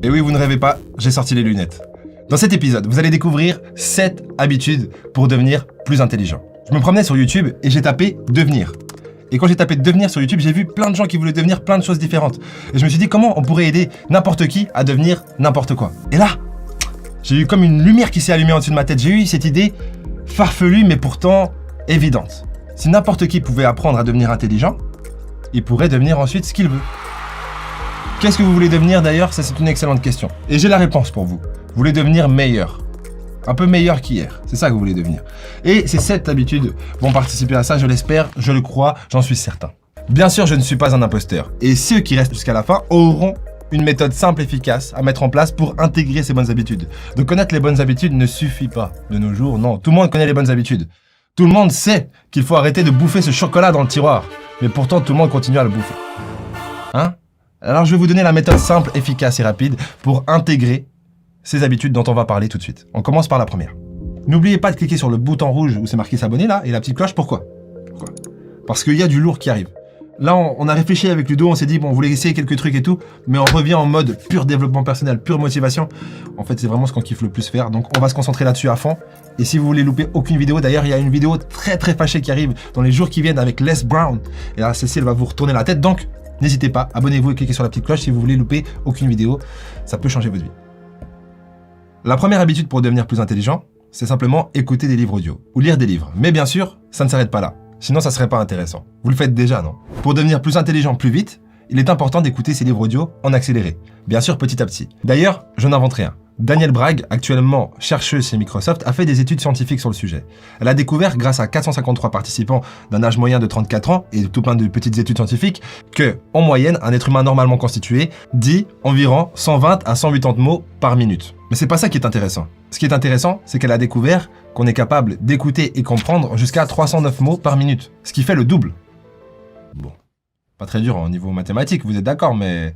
Et oui, vous ne rêvez pas, j'ai sorti les lunettes. Dans cet épisode, vous allez découvrir 7 habitudes pour devenir plus intelligent. Je me promenais sur YouTube et j'ai tapé « devenir ». Et quand j'ai tapé « devenir » sur YouTube, j'ai vu plein de gens qui voulaient devenir plein de choses différentes. Et je me suis dit comment on pourrait aider n'importe qui à devenir n'importe quoi. Et là, j'ai eu comme une lumière qui s'est allumée en dessus de ma tête. J'ai eu cette idée farfelue mais pourtant évidente. Si n'importe qui pouvait apprendre à devenir intelligent, il pourrait devenir ensuite ce qu'il veut. Qu'est-ce que vous voulez devenir d'ailleurs? Ça, c'est une excellente question. Et j'ai la réponse pour vous. Vous voulez devenir meilleur. Un peu meilleur qu'hier. C'est ça que vous voulez devenir. Et ces 7 habitudes vont participer à ça, je l'espère, je le crois, j'en suis certain. Bien sûr, je ne suis pas un imposteur. Et ceux qui restent jusqu'à la fin auront une méthode simple et efficace à mettre en place pour intégrer ces bonnes habitudes. De connaître les bonnes habitudes ne suffit pas de nos jours. Non, tout le monde connaît les bonnes habitudes. Tout le monde sait qu'il faut arrêter de bouffer ce chocolat dans le tiroir. Mais pourtant, tout le monde continue à le bouffer. Hein? Alors je vais vous donner la méthode simple, efficace et rapide pour intégrer ces habitudes dont on va parler tout de suite. On commence par la première. N'oubliez pas de cliquer sur le bouton rouge où c'est marqué s'abonner là et la petite cloche. Pourquoi? Parce qu'il y a du lourd qui arrive. Là, on a réfléchi avec Ludo, on s'est dit, bon, on voulait essayer quelques trucs et tout, mais on revient en mode pur développement personnel, pure motivation. En fait, c'est vraiment ce qu'on kiffe le plus faire, donc on va se concentrer là-dessus à fond. Et si vous voulez louper aucune vidéo, d'ailleurs, il y a une vidéo très fâchée qui arrive dans les jours qui viennent avec Les Brown. Et là, celle-ci, elle va vous retourner la tête, donc n'hésitez pas, abonnez-vous et cliquez sur la petite cloche si vous voulez louper aucune vidéo. Ça peut changer votre vie. La première habitude pour devenir plus intelligent, c'est simplement écouter des livres audio ou lire des livres. Mais bien sûr, ça ne s'arrête pas là. Sinon, ça serait pas intéressant. Vous le faites déjà, non? Pour devenir plus intelligent plus vite, il est important d'écouter ces livres audio en accéléré. Bien sûr, petit à petit. D'ailleurs, je n'invente rien. Danielle Bragg, actuellement chercheuse chez Microsoft, a fait des études scientifiques sur le sujet. Elle a découvert, grâce à 453 participants d'un âge moyen de 34 ans et tout plein de petites études scientifiques, que, en moyenne, un être humain normalement constitué dit environ 120 à 180 mots par minute. Mais c'est pas ça qui est intéressant. Ce qui est intéressant, c'est qu'elle a découvert qu'on est capable d'écouter et comprendre jusqu'à 309 mots par minute, ce qui fait le double. Bon, pas très dur au niveau mathématique, vous êtes d'accord, mais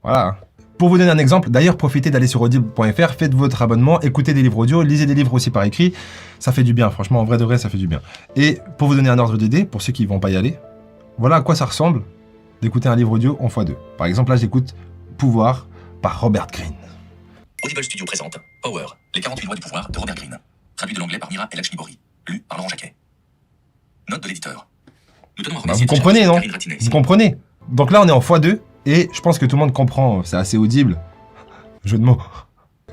voilà. Pour vous donner un exemple, d'ailleurs, profitez d'aller sur audible.fr, faites votre abonnement, écoutez des livres audio, lisez des livres aussi par écrit, ça fait du bien, franchement, en vrai de vrai, ça fait du bien. Et pour vous donner un ordre d'idée, pour ceux qui ne vont pas y aller, voilà à quoi ça ressemble d'écouter un livre audio en x2. Par exemple, là, j'écoute Pouvoir par Robert Greene. Audible Studio présente Power, les 48 lois du pouvoir de Robert Greene. Traduit de l'anglais par Mira El Hachibori. Lu par Laurent Jacquet. Note de l'éditeur. Nous tenons à remercier Vous comprenez, non? Karine Ratinet. Vous comprenez? Donc là, on est en x2, et je pense que tout le monde comprend, c'est assez audible. Jeu de mots.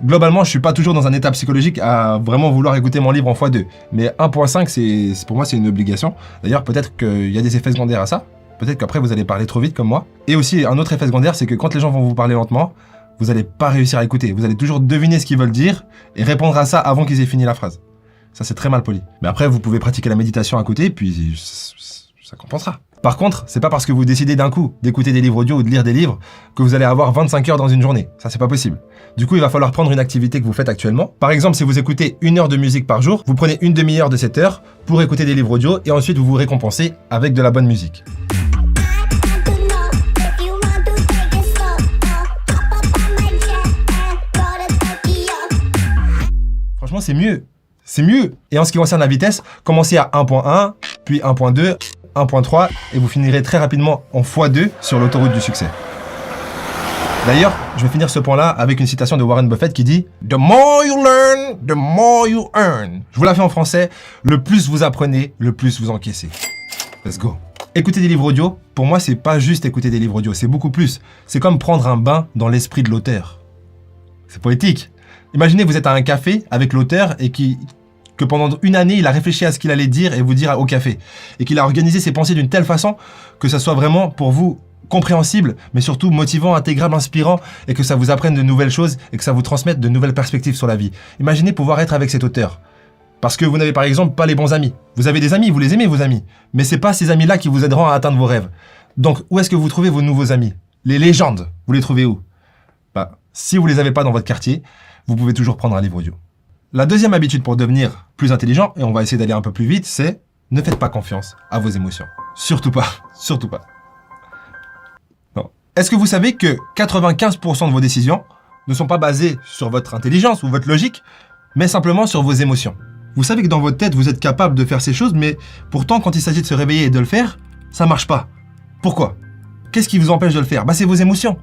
Globalement, je suis pas toujours dans un état psychologique à vraiment vouloir écouter mon livre en x2. Mais 1.5, c'est pour moi, c'est une obligation. D'ailleurs, peut-être qu'il y a des effets secondaires à ça. Peut-être qu'après, vous allez parler trop vite comme moi. Et aussi, un autre effet secondaire, c'est que quand les gens vont vous parler lentement, vous n'allez pas réussir à écouter. Vous allez toujours deviner ce qu'ils veulent dire et répondre à ça avant qu'ils aient fini la phrase. Ça, c'est très mal poli. Mais après, vous pouvez pratiquer la méditation à côté, puis ça compensera. Par contre, c'est pas parce que vous décidez d'un coup d'écouter des livres audio ou de lire des livres que vous allez avoir 25 heures dans une journée. Ça, c'est pas possible. Du coup, il va falloir prendre une activité que vous faites actuellement. Par exemple, si vous écoutez 1 heure de musique par jour, vous prenez une demi-heure de cette heure pour écouter des livres audio et ensuite vous vous récompensez avec de la bonne musique. Franchement, c'est mieux. C'est mieux. Et en ce qui concerne la vitesse, commencez à 1.1, puis 1.2, 1.3, et vous finirez très rapidement en x2 sur l'autoroute du succès. D'ailleurs, je vais finir ce point-là avec une citation de Warren Buffett qui dit « The more you learn, the more you earn ». Je vous la fais en français, le plus vous apprenez, le plus vous encaissez. Let's go. Écouter des livres audio, pour moi, c'est pas juste écouter des livres audio, c'est beaucoup plus. C'est comme prendre un bain dans l'esprit de l'auteur. C'est poétique. Imaginez, vous êtes à un café avec l'auteur et que pendant une année, il a réfléchi à ce qu'il allait dire et vous dire au café. Et qu'il a organisé ses pensées d'une telle façon que ça soit vraiment pour vous compréhensible, mais surtout motivant, intégrable, inspirant, et que ça vous apprenne de nouvelles choses et que ça vous transmette de nouvelles perspectives sur la vie. Imaginez pouvoir être avec cet auteur. Parce que vous n'avez par exemple pas les bons amis. Vous avez des amis, vous les aimez vos amis. Mais c'est pas ces amis-là qui vous aideront à atteindre vos rêves. Donc, où est-ce que vous trouvez vos nouveaux amis? Les légendes, vous les trouvez où? Si vous les avez pas dans votre quartier, vous pouvez toujours prendre un livre audio. La deuxième habitude pour devenir plus intelligent, et on va essayer d'aller un peu plus vite, c'est ne faites pas confiance à vos émotions. Surtout pas, surtout pas. Non. Est-ce que vous savez que 95% de vos décisions ne sont pas basées sur votre intelligence ou votre logique, mais simplement sur vos émotions? Vous savez que dans votre tête, vous êtes capable de faire ces choses, mais pourtant, quand il s'agit de se réveiller et de le faire, ça marche pas. Pourquoi? Qu'est-ce qui vous empêche de le faire? C'est vos émotions.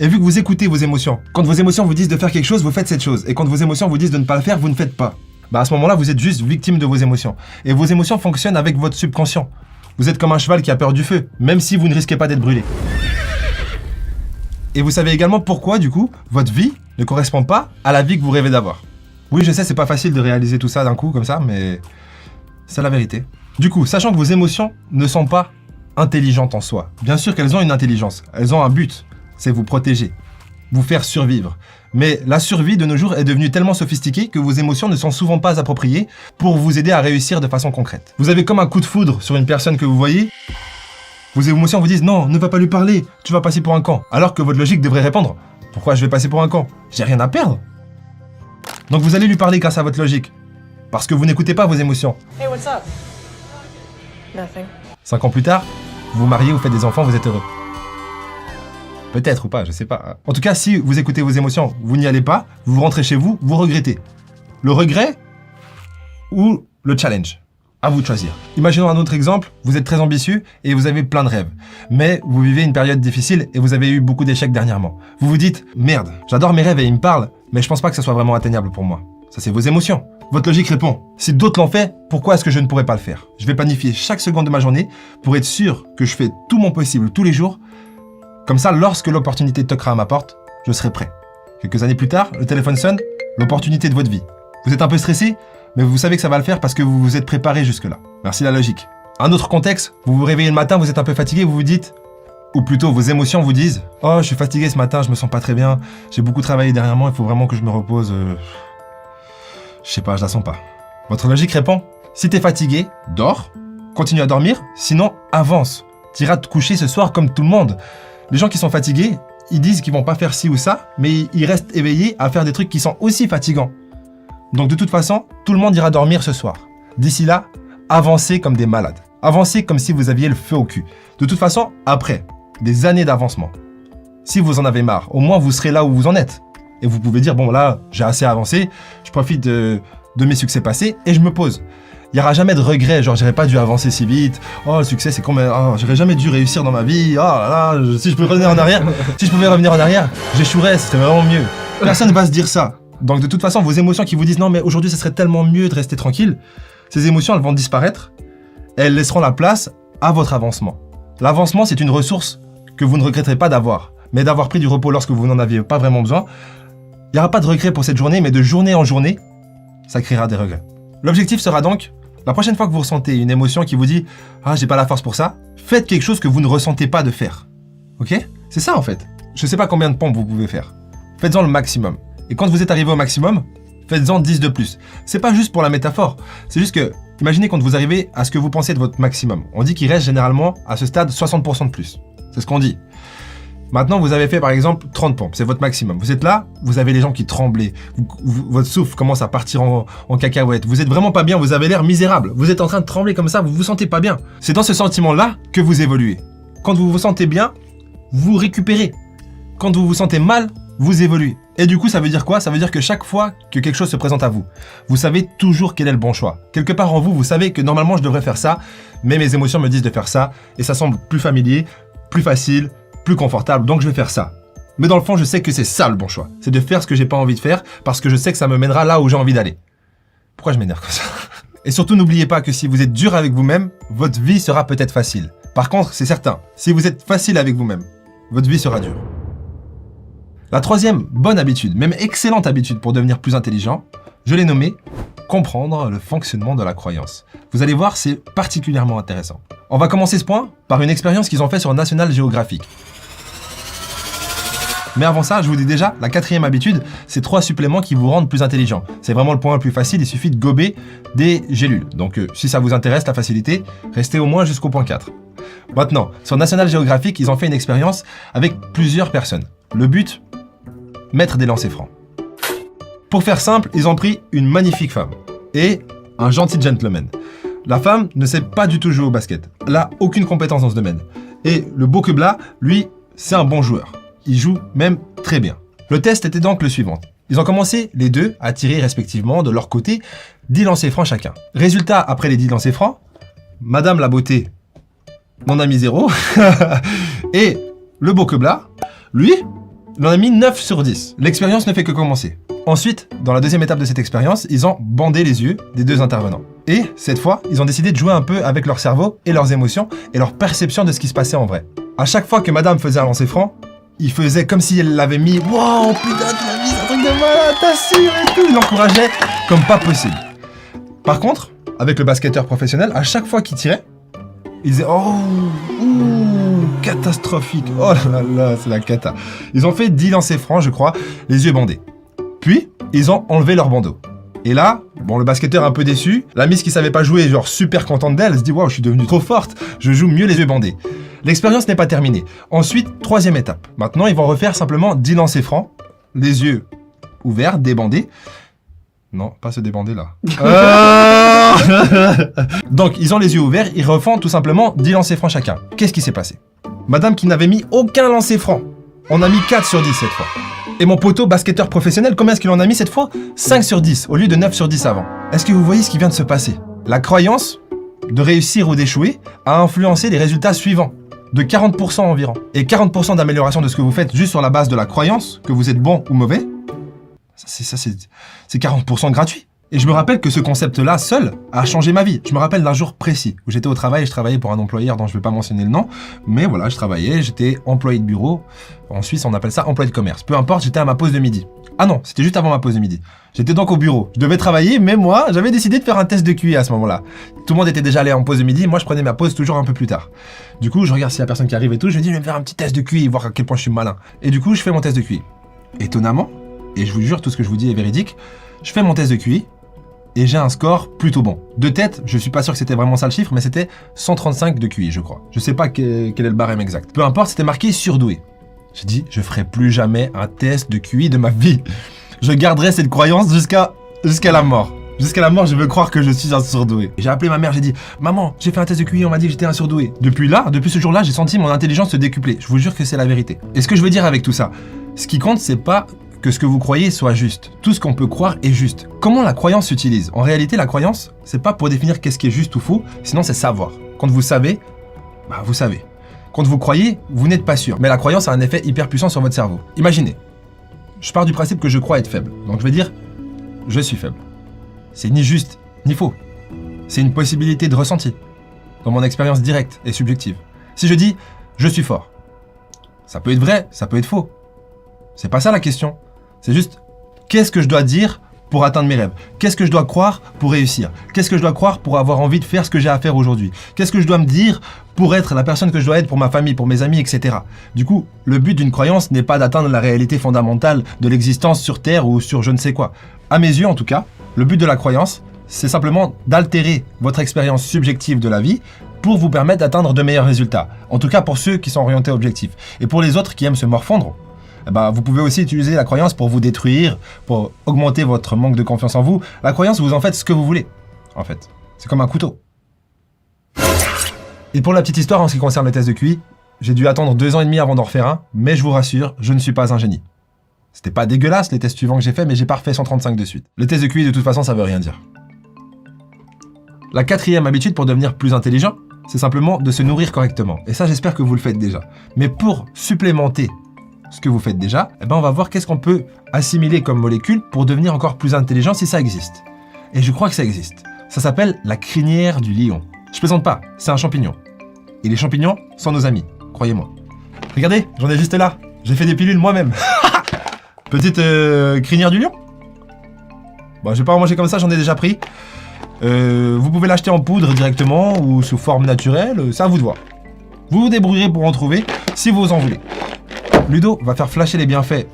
Et vu que vous écoutez vos émotions, quand vos émotions vous disent de faire quelque chose, vous faites cette chose. Et quand vos émotions vous disent de ne pas le faire, vous ne faites pas. À ce moment-là, vous êtes juste victime de vos émotions. Et vos émotions fonctionnent avec votre subconscient. Vous êtes comme un cheval qui a peur du feu, même si vous ne risquez pas d'être brûlé. Et vous savez également pourquoi, du coup, votre vie ne correspond pas à la vie que vous rêvez d'avoir. Oui, je sais, c'est pas facile de réaliser tout ça d'un coup, comme ça, mais c'est la vérité. Du coup, sachant que vos émotions ne sont pas intelligentes en soi, bien sûr qu'elles ont une intelligence, elles ont un but, c'est vous protéger, vous faire survivre. Mais la survie de nos jours est devenue tellement sophistiquée que vos émotions ne sont souvent pas appropriées pour vous aider à réussir de façon concrète. Vous avez comme un coup de foudre sur une personne que vous voyez, vos émotions vous disent « Non, ne va pas lui parler, tu vas passer pour un con ». Alors que votre logique devrait répondre « Pourquoi je vais passer pour un con? J'ai rien à perdre ». Donc vous allez lui parler grâce à votre logique, parce que vous n'écoutez pas vos émotions. Hey, what's up? Nothing. 5 ans plus tard, vous vous mariez, vous faites des enfants, vous êtes heureux. Peut-être ou pas, je sais pas. En tout cas, si vous écoutez vos émotions, vous n'y allez pas, vous rentrez chez vous, vous regrettez. Le regret ou le challenge? À vous de choisir. Imaginons un autre exemple, vous êtes très ambitieux et vous avez plein de rêves. Mais vous vivez une période difficile et vous avez eu beaucoup d'échecs dernièrement. Vous vous dites, merde, j'adore mes rêves et ils me parlent, mais je pense pas que ce soit vraiment atteignable pour moi. Ça, c'est vos émotions. Votre logique répond, si d'autres l'ont fait, pourquoi est-ce que je ne pourrais pas le faire? Je vais planifier chaque seconde de ma journée pour être sûr que je fais tout mon possible tous les jours. Comme ça, lorsque l'opportunité toquera à ma porte, je serai prêt. Quelques années plus tard, le téléphone sonne, l'opportunité de votre vie. Vous êtes un peu stressé, mais vous savez que ça va le faire parce que vous vous êtes préparé jusque-là. Merci la logique. Un autre contexte, vous vous réveillez le matin, vous êtes un peu fatigué, vous vous dites, ou plutôt vos émotions vous disent, oh, je suis fatigué ce matin, je me sens pas très bien, j'ai beaucoup travaillé dernièrement, il faut vraiment que je me repose. Je sais pas, je la sens pas. Votre logique répond, si t'es fatigué, dors, continue à dormir, sinon avance. T'iras te coucher ce soir comme tout le monde. Les gens qui sont fatigués, ils disent qu'ils vont pas faire ci ou ça, mais ils restent éveillés à faire des trucs qui sont aussi fatigants. Donc de toute façon, tout le monde ira dormir ce soir. D'ici là, avancez comme des malades. Avancez comme si vous aviez le feu au cul. De toute façon, après des années d'avancement, si vous en avez marre, au moins vous serez là où vous en êtes. Et vous pouvez dire, bon là, j'ai assez avancé, je profite de mes succès passés et je me pose. Il n'y aura jamais de regret, genre j'aurais pas dû avancer si vite, oh le succès c'est combien, oh, j'aurais jamais dû réussir dans ma vie, oh là là, si je pouvais revenir en arrière, si je pouvais revenir en arrière, j'échouerais, ce serait vraiment mieux. Personne ne va se dire ça. Donc de toute façon, vos émotions qui vous disent non mais aujourd'hui ce serait tellement mieux de rester tranquille, ces émotions elles vont disparaître et elles laisseront la place à votre avancement. L'avancement c'est une ressource que vous ne regretterez pas d'avoir, mais d'avoir pris du repos lorsque vous n'en aviez pas vraiment besoin. Il n'y aura pas de regret pour cette journée, mais de journée en journée, ça créera des regrets. L'objectif sera donc, la prochaine fois que vous ressentez une émotion qui vous dit « Ah, j'ai pas la force pour ça », faites quelque chose que vous ne ressentez pas de faire. Ok? C'est ça en fait. Je sais pas combien de pompes vous pouvez faire. Faites-en le maximum. Et quand vous êtes arrivé au maximum, faites-en 10 de plus. C'est pas juste pour la métaphore. C'est juste que, imaginez quand vous arrivez à ce que vous pensez de votre maximum. On dit qu'il reste généralement à ce stade 60% de plus. C'est ce qu'on dit. Maintenant, vous avez fait par exemple 30 pompes, c'est votre maximum. Vous êtes là, vous avez les jambes qui tremblent, votre souffle commence à partir en cacahuète. Vous êtes vraiment pas bien, vous avez l'air misérable. Vous êtes en train de trembler comme ça, vous vous sentez pas bien. C'est dans ce sentiment-là que vous évoluez. Quand vous vous sentez bien, vous récupérez. Quand vous vous sentez mal, vous évoluez. Et du coup, ça veut dire quoi? Ça veut dire que chaque fois que quelque chose se présente à vous, vous savez toujours quel est le bon choix. Quelque part en vous, vous savez que normalement je devrais faire ça, mais mes émotions me disent de faire ça, et ça semble plus familier, plus facile, plus confortable, donc je vais faire ça. Mais dans le fond, je sais que c'est ça le bon choix. C'est de faire ce que j'ai pas envie de faire, parce que je sais que ça me mènera là où j'ai envie d'aller. Pourquoi je m'énerve comme ça? Et surtout, n'oubliez pas que si vous êtes dur avec vous-même, votre vie sera peut-être facile. Par contre, c'est certain, si vous êtes facile avec vous-même, votre vie sera dure. La troisième bonne habitude, même excellente habitude pour devenir plus intelligent, je l'ai nommée comprendre le fonctionnement de la croyance. Vous allez voir, c'est particulièrement intéressant. On va commencer ce point par une expérience qu'ils ont fait sur National Geographic. Mais avant ça, je vous dis déjà, la quatrième habitude, c'est 3 suppléments qui vous rendent plus intelligent. C'est vraiment le point le plus facile, il suffit de gober des gélules. Donc si ça vous intéresse, la facilité, restez au moins jusqu'au point 4. Maintenant, sur National Geographic, ils ont fait une expérience avec plusieurs personnes. Le but, mettre des lancers francs. Pour faire simple, ils ont pris une magnifique femme et un gentil gentleman. La femme ne sait pas du tout jouer au basket. Elle n'a aucune compétence dans ce domaine. Et le beau Quebla, lui, c'est un bon joueur. Il joue même très bien. Le test était donc le suivant. Ils ont commencé, les deux, à tirer respectivement de leur côté 10 lancers francs chacun. Résultat, après les 10 lancers francs, Madame la beauté n'en a mis 0. Et le beau Quebla, lui, Il en a mis 9 sur 10. L'expérience ne fait que commencer. Ensuite, dans la deuxième étape de cette expérience, ils ont bandé les yeux des deux intervenants. Et, cette fois, ils ont décidé de jouer un peu avec leur cerveau et leurs émotions et leur perception de ce qui se passait en vrai. À chaque fois que madame faisait un lancer franc, il faisait comme si elle l'avait mis. Wow, putain, tu l'as mis, c'est un truc de malade, t'assures et tout. Il l'encourageait comme pas possible. Par contre, avec le basketteur professionnel, à chaque fois qu'il tirait, il disait oh, ouh, catastrophique. Oh là là, c'est la cata. Ils ont fait 10 lancers francs, je crois, les yeux bandés. Puis, ils ont enlevé leur bandeau. Et là, bon, le basketteur un peu déçu, la miss qui savait pas jouer, genre super contente d'elle, elle se dit waouh, je suis devenue trop forte, je joue mieux les yeux bandés. L'expérience n'est pas terminée. Ensuite, troisième étape. Maintenant, ils vont refaire simplement 10 lancers francs, les yeux ouverts, débandés. Non, pas se débander là. Donc, ils ont les yeux ouverts, ils refont tout simplement 10 lancers francs chacun. Qu'est-ce qui s'est passé? Madame qui n'avait mis aucun lancer franc, on a mis 4 sur 10 cette fois. Et mon poteau basketteur professionnel, combien est-ce qu'il en a mis cette fois? 5 sur 10, au lieu de 9 sur 10 avant. Est-ce que vous voyez ce qui vient de se passer? La croyance de réussir ou d'échouer a influencé les résultats suivants, de 40% environ. Et 40% d'amélioration de ce que vous faites juste sur la base de la croyance que vous êtes bon ou mauvais, c'est 40% gratuit. Et je me rappelle que ce concept-là, seul, a changé ma vie. Je me rappelle d'un jour précis où j'étais au travail et je travaillais pour un employeur dont je ne vais pas mentionner le nom. Mais voilà, je travaillais, j'étais employé de bureau. En Suisse, on appelle ça employé de commerce. Peu importe, j'étais à ma pause de midi. Ah non, c'était juste avant ma pause de midi. J'étais donc au bureau. Je devais travailler, mais moi, j'avais décidé de faire un test de QI à ce moment-là. Tout le monde était déjà allé en pause de midi. Moi, je prenais ma pause toujours un peu plus tard. Du coup, je regarde s'il y a personne qui arrive et tout. Je me dis, je vais me faire un petit test de QI, voir à quel point je suis malin. Et du coup, je fais mon test de QI. Étonnamment, et je vous jure, tout ce que je vous dis est véridique, je fais mon test de QI. Et j'ai un score plutôt bon. De tête, je suis pas sûr que c'était vraiment ça le chiffre, mais c'était 135 de QI, je crois. Je sais pas quel est le barème exact. Peu importe, c'était marqué surdoué. J'ai dit, je ferai plus jamais un test de QI de ma vie. Je garderai cette croyance jusqu'à la mort. Jusqu'à la mort, je veux croire que je suis un surdoué. J'ai appelé ma mère, j'ai dit, maman, j'ai fait un test de QI, on m'a dit que j'étais un surdoué. Depuis ce jour-là, j'ai senti mon intelligence se décupler. Je vous jure que c'est la vérité. Et ce que je veux dire avec tout ça, ce qui compte, c'est pas que ce que vous croyez soit juste. Tout ce qu'on peut croire est juste. Comment la croyance s'utilise? En réalité, la croyance, c'est pas pour définir qu'est-ce qui est juste ou faux, sinon c'est savoir. Quand vous savez, bah vous savez. Quand vous croyez, vous n'êtes pas sûr. Mais la croyance a un effet hyper puissant sur votre cerveau. Imaginez, je pars du principe que je crois être faible. Donc je vais dire, je suis faible. C'est ni juste, ni faux. C'est une possibilité de ressenti, dans mon expérience directe et subjective. Si je dis, je suis fort, ça peut être vrai, ça peut être faux. C'est pas ça la question. C'est juste, qu'est-ce que je dois dire pour atteindre mes rêves? Qu'est-ce que je dois croire pour réussir? Qu'est-ce que je dois croire pour avoir envie de faire ce que j'ai à faire aujourd'hui? Qu'est-ce que je dois me dire pour être la personne que je dois être pour ma famille, pour mes amis, etc. Du coup, le but d'une croyance n'est pas d'atteindre la réalité fondamentale de l'existence sur Terre ou sur je ne sais quoi. À mes yeux, en tout cas, le but de la croyance, c'est simplement d'altérer votre expérience subjective de la vie pour vous permettre d'atteindre de meilleurs résultats. En tout cas, pour ceux qui sont orientés objectifs. Et pour les autres qui aiment se morfondre, vous pouvez aussi utiliser la croyance pour vous détruire, pour augmenter votre manque de confiance en vous. La croyance, vous en faites ce que vous voulez, en fait. C'est comme un couteau. Et pour la petite histoire en ce qui concerne le test de QI, j'ai dû attendre 2 ans et demi avant d'en refaire un, mais je vous rassure, je ne suis pas un génie. C'était pas dégueulasse les tests suivants que j'ai fait, mais j'ai pas refait 135 de suite. Le test de QI, de toute façon, ça veut rien dire. La 4e habitude pour devenir plus intelligent, c'est simplement de se nourrir correctement. Et ça, j'espère que vous le faites déjà. Mais pour supplémenter ce que vous faites déjà, on va voir qu'est-ce qu'on peut assimiler comme molécule pour devenir encore plus intelligent si ça existe. Et je crois que ça existe. Ça s'appelle la crinière du lion. Je plaisante pas, c'est un champignon. Et les champignons sont nos amis, croyez-moi. Regardez, j'en ai juste là. J'ai fait des pilules moi-même. Petite crinière du lion. Bon, je vais pas en manger comme ça, j'en ai déjà pris. Vous pouvez l'acheter en poudre directement ou sous forme naturelle, ça à vous de voir. Vous vous débrouillerez pour en trouver si vous en voulez. Ludo va faire flasher les bienfaits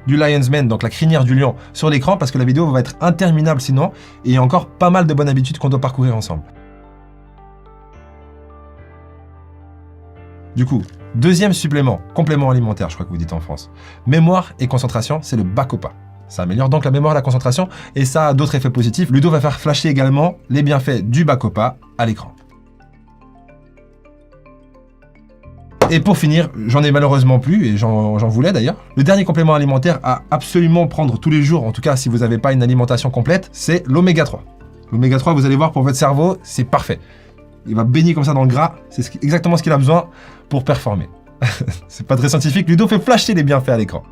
du Lion's Mane, donc la crinière du lion, sur l'écran parce que la vidéo va être interminable sinon, et il y a encore pas mal de bonnes habitudes qu'on doit parcourir ensemble. Du coup, 2e supplément, complément alimentaire, je crois que vous dites en France. Mémoire et concentration, c'est le Bacopa. Ça améliore donc la mémoire et la concentration, et ça a d'autres effets positifs. Ludo va faire flasher également les bienfaits du Bacopa à l'écran. Et pour finir, j'en ai malheureusement plus, et j'en voulais d'ailleurs. Le dernier complément alimentaire à absolument prendre tous les jours, en tout cas si vous n'avez pas une alimentation complète, c'est l'oméga 3. L'oméga 3, vous allez voir, pour votre cerveau, c'est parfait. Il va baigner comme ça dans le gras, c'est exactement ce qu'il a besoin pour performer. C'est pas très scientifique, Ludo fait flasher les bienfaits à l'écran.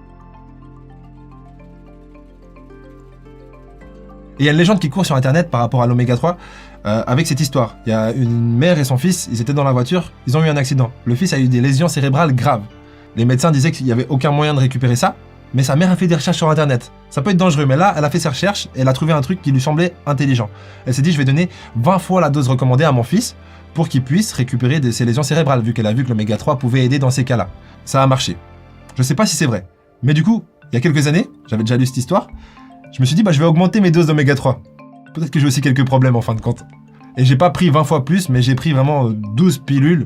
Et il y a une légende qui court sur internet par rapport à l'oméga 3 avec cette histoire. Il y a une mère et son fils, ils étaient dans la voiture, ils ont eu un accident. Le fils a eu des lésions cérébrales graves. Les médecins disaient qu'il n'y avait aucun moyen de récupérer ça, mais sa mère a fait des recherches sur internet. Ça peut être dangereux, mais là, elle a fait ses recherches et elle a trouvé un truc qui lui semblait intelligent. Elle s'est dit, je vais donner 20 fois la dose recommandée à mon fils pour qu'il puisse récupérer ses lésions cérébrales, vu qu'elle a vu que l'oméga 3 pouvait aider dans ces cas-là. Ça a marché. Je sais pas si c'est vrai, mais du coup, il y a quelques années, j'avais déjà lu cette histoire, je me suis dit, je vais augmenter mes doses d'oméga 3. Peut-être que j'ai aussi quelques problèmes en fin de compte. Et j'ai pas pris 20 fois plus, mais j'ai pris vraiment 12 pilules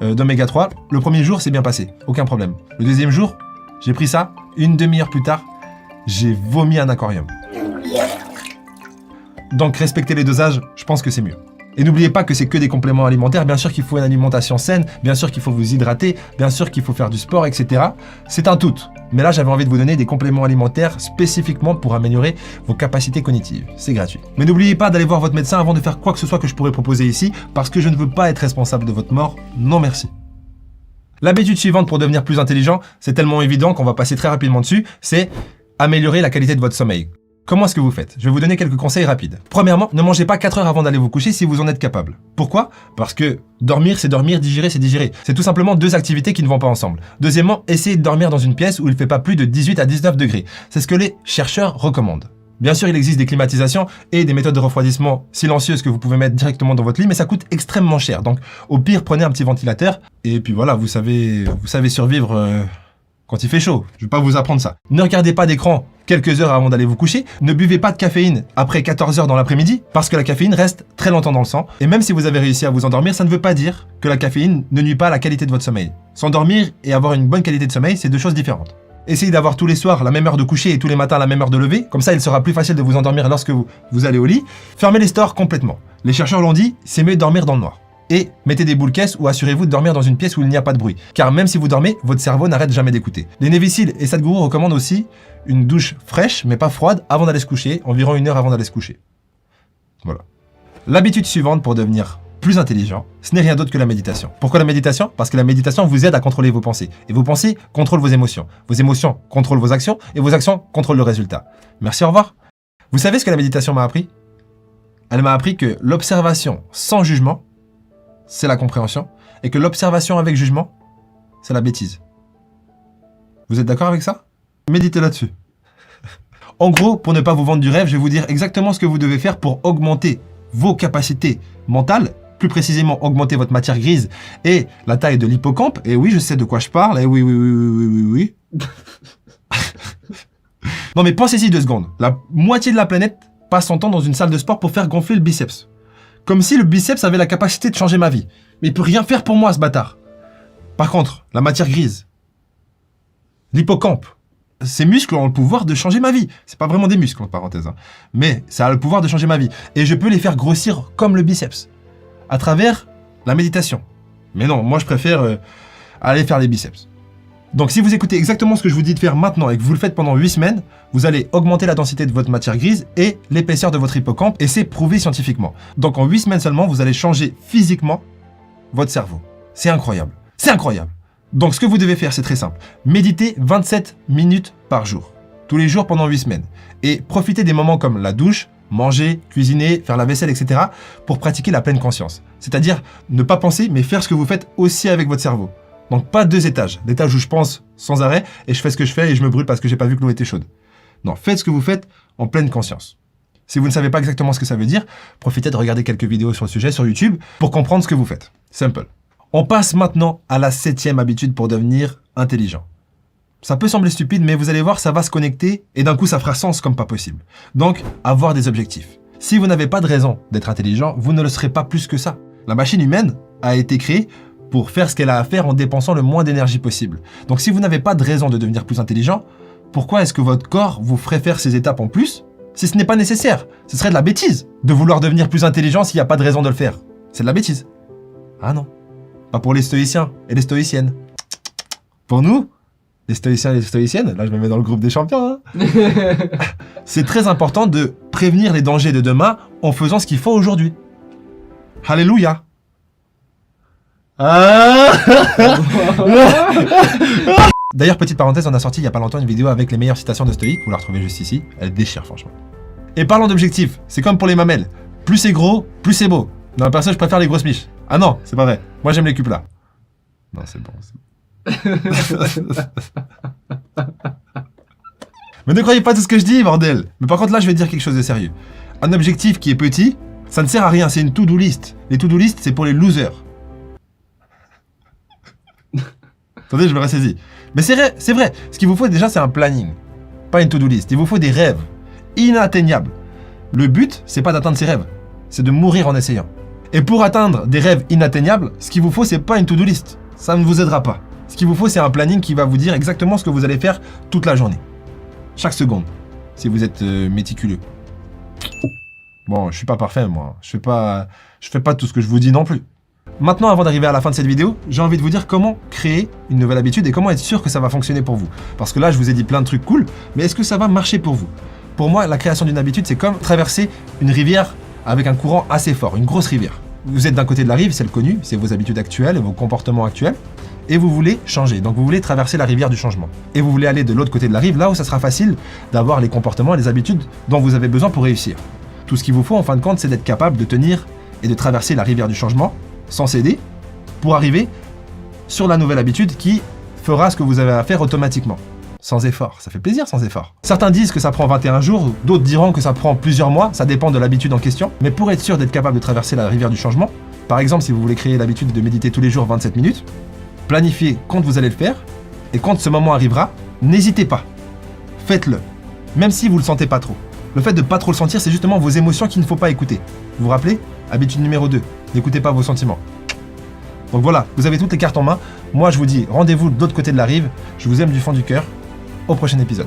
d'oméga 3. Le premier jour, c'est bien passé, aucun problème. Le deuxième jour, j'ai pris ça, une demi-heure plus tard, j'ai vomi un aquarium. Donc respecter les dosages, je pense que c'est mieux. Et n'oubliez pas que c'est que des compléments alimentaires, bien sûr qu'il faut une alimentation saine, bien sûr qu'il faut vous hydrater, bien sûr qu'il faut faire du sport, etc. C'est un tout. Mais là, j'avais envie de vous donner des compléments alimentaires spécifiquement pour améliorer vos capacités cognitives. C'est gratuit. Mais n'oubliez pas d'aller voir votre médecin avant de faire quoi que ce soit que je pourrais proposer ici, parce que je ne veux pas être responsable de votre mort. Non merci. L'habitude suivante pour devenir plus intelligent, c'est tellement évident qu'on va passer très rapidement dessus, c'est améliorer la qualité de votre sommeil. Comment est-ce que vous faites? Je vais vous donner quelques conseils rapides. Premièrement, ne mangez pas 4 heures avant d'aller vous coucher si vous en êtes capable. Pourquoi? Parce que dormir, c'est dormir, digérer, c'est digérer. C'est tout simplement deux activités qui ne vont pas ensemble. Deuxièmement, essayez de dormir dans une pièce où il ne fait pas plus de 18 à 19 degrés. C'est ce que les chercheurs recommandent. Bien sûr, il existe des climatisations et des méthodes de refroidissement silencieuses que vous pouvez mettre directement dans votre lit, mais ça coûte extrêmement cher. Donc, au pire, prenez un petit ventilateur et puis voilà, vous savez survivre quand il fait chaud. Je vais pas vous apprendre ça. Ne regardez pas d'écran quelques heures avant d'aller vous coucher. Ne buvez pas de caféine après 14 heures dans l'après-midi parce que la caféine reste très longtemps dans le sang. Et même si vous avez réussi à vous endormir, ça ne veut pas dire que la caféine ne nuit pas à la qualité de votre sommeil. S'endormir et avoir une bonne qualité de sommeil, c'est deux choses différentes. Essayez d'avoir tous les soirs la même heure de coucher et tous les matins la même heure de lever. Comme ça, il sera plus facile de vous endormir lorsque vous allez au lit. Fermez les stores complètement. Les chercheurs l'ont dit, c'est mieux de dormir dans le noir. Et mettez des boules caisses ou assurez-vous de dormir dans une pièce où il n'y a pas de bruit. Car même si vous dormez, votre cerveau n'arrête jamais d'écouter. Les Navy Seals et Sadhguru recommandent aussi une douche fraîche, mais pas froide, avant d'aller se coucher, environ 1 heure avant d'aller se coucher. Voilà. L'habitude suivante pour devenir plus intelligent, ce n'est rien d'autre que la méditation. Pourquoi la méditation? Parce que la méditation vous aide à contrôler vos pensées. Et vos pensées contrôlent vos émotions. Vos émotions contrôlent vos actions et vos actions contrôlent le résultat. Merci, au revoir. Vous savez ce que la méditation m'a appris? Elle m'a appris que l'observation sans jugement, c'est la compréhension, et que l'observation avec jugement, c'est la bêtise. Vous êtes d'accord avec ça? Méditez là-dessus. En gros, pour ne pas vous vendre du rêve, je vais vous dire exactement ce que vous devez faire pour augmenter vos capacités mentales, plus précisément augmenter votre matière grise et la taille de l'hippocampe. Et oui, je sais de quoi je parle, et oui. Non mais pensez-y 2 secondes. La moitié de la planète passe son temps dans une salle de sport pour faire gonfler le biceps. Comme si le biceps avait la capacité de changer ma vie. Mais il peut rien faire pour moi, ce bâtard. Par contre, la matière grise, l'hippocampe, ces muscles ont le pouvoir de changer ma vie. C'est pas vraiment des muscles, entre parenthèses, hein. Mais ça a le pouvoir de changer ma vie. Et je peux les faire grossir comme le biceps. À travers la méditation. Mais non, moi je préfère aller faire les biceps. Donc si vous écoutez exactement ce que je vous dis de faire maintenant et que vous le faites pendant 8 semaines, vous allez augmenter la densité de votre matière grise et l'épaisseur de votre hippocampe, et c'est prouvé scientifiquement. Donc en 8 semaines seulement, vous allez changer physiquement votre cerveau. C'est incroyable. C'est incroyable. Donc ce que vous devez faire, c'est très simple. Méditez 27 minutes par jour. Tous les jours pendant 8 semaines. Et profitez des moments comme la douche, manger, cuisiner, faire la vaisselle, etc. pour pratiquer la pleine conscience. C'est-à-dire ne pas penser, mais faire ce que vous faites aussi avec votre cerveau. Donc pas 2 étages. L'étage où je pense sans arrêt et je fais ce que je fais et je me brûle parce que j'ai pas vu que l'eau était chaude. Non, faites ce que vous faites en pleine conscience. Si vous ne savez pas exactement ce que ça veut dire, profitez de regarder quelques vidéos sur le sujet sur YouTube pour comprendre ce que vous faites. Simple. On passe maintenant à la 7e habitude pour devenir intelligent. Ça peut sembler stupide, mais vous allez voir, ça va se connecter et d'un coup ça fera sens comme pas possible. Donc, avoir des objectifs. Si vous n'avez pas de raison d'être intelligent, vous ne le serez pas plus que ça. La machine humaine a été créée pour faire ce qu'elle a à faire en dépensant le moins d'énergie possible. Donc si vous n'avez pas de raison de devenir plus intelligent, pourquoi est-ce que votre corps vous ferait faire ces étapes en plus si ce n'est pas nécessaire? Ce serait de la bêtise de vouloir devenir plus intelligent s'il n'y a pas de raison de le faire. C'est de la bêtise. Ah non. Pas pour les stoïciens et les stoïciennes. Pour nous, les stoïciens et les stoïciennes, là je me mets dans le groupe des champions, hein. C'est très important de prévenir les dangers de demain en faisant ce qu'il faut aujourd'hui. Alléluia. D'ailleurs, petite parenthèse, on a sorti il y a pas longtemps une vidéo avec les meilleures citations de stoïques, vous la retrouvez juste ici, elle déchire franchement. Et parlons d'objectifs, c'est comme pour les mamelles. Plus c'est gros, plus c'est beau. Non, perso, je préfère les grosses miches. Ah non, c'est pas vrai. Moi, j'aime les cupes là. Non, c'est bon. Mais ne croyez pas tout ce que je dis, bordel. Mais par contre, là, je vais dire quelque chose de sérieux. Un objectif qui est petit, ça ne sert à rien, c'est une to-do list. Les to-do list, c'est pour les losers. Attendez, je me ressaisis. Mais c'est vrai. Ce qu'il vous faut déjà, c'est un planning. Pas une to-do list. Il vous faut des rêves inatteignables. Le but, c'est pas d'atteindre ses rêves. C'est de mourir en essayant. Et pour atteindre des rêves inatteignables, ce qu'il vous faut, c'est pas une to-do list. Ça ne vous aidera pas. Ce qu'il vous faut, c'est un planning qui va vous dire exactement ce que vous allez faire toute la journée. Chaque seconde. Si vous êtes méticuleux. Bon, je suis pas parfait, moi. Je fais pas tout ce que je vous dis non plus. Maintenant, avant d'arriver à la fin de cette vidéo, j'ai envie de vous dire comment créer une nouvelle habitude et comment être sûr que ça va fonctionner pour vous. Parce que là, je vous ai dit plein de trucs cool, mais est-ce que ça va marcher pour vous? Pour moi, la création d'une habitude, c'est comme traverser une rivière avec un courant assez fort, une grosse rivière. Vous êtes d'un côté de la rive, c'est le connu, c'est vos habitudes actuelles, vos comportements actuels, et vous voulez changer. Donc vous voulez traverser la rivière du changement. Et vous voulez aller de l'autre côté de la rive, là où ça sera facile d'avoir les comportements et les habitudes dont vous avez besoin pour réussir. Tout ce qu'il vous faut, en fin de compte, c'est d'être capable de tenir et de traverser la rivière du changement sans céder pour arriver sur la nouvelle habitude qui fera ce que vous avez à faire automatiquement. Sans effort, ça fait plaisir sans effort. Certains disent que ça prend 21 jours, d'autres diront que ça prend plusieurs mois, ça dépend de l'habitude en question. Mais pour être sûr d'être capable de traverser la rivière du changement, par exemple si vous voulez créer l'habitude de méditer tous les jours 27 minutes, planifiez quand vous allez le faire, et quand ce moment arrivera, n'hésitez pas. Faites-le, même si vous le sentez pas trop. Le fait de pas trop le sentir, c'est justement vos émotions qu'il ne faut pas écouter. Vous vous rappelez? Habitude numéro 2, n'écoutez pas vos sentiments. Donc voilà, vous avez toutes les cartes en main. Moi, je vous dis rendez-vous de l'autre côté de la rive. Je vous aime du fond du cœur. Au prochain épisode.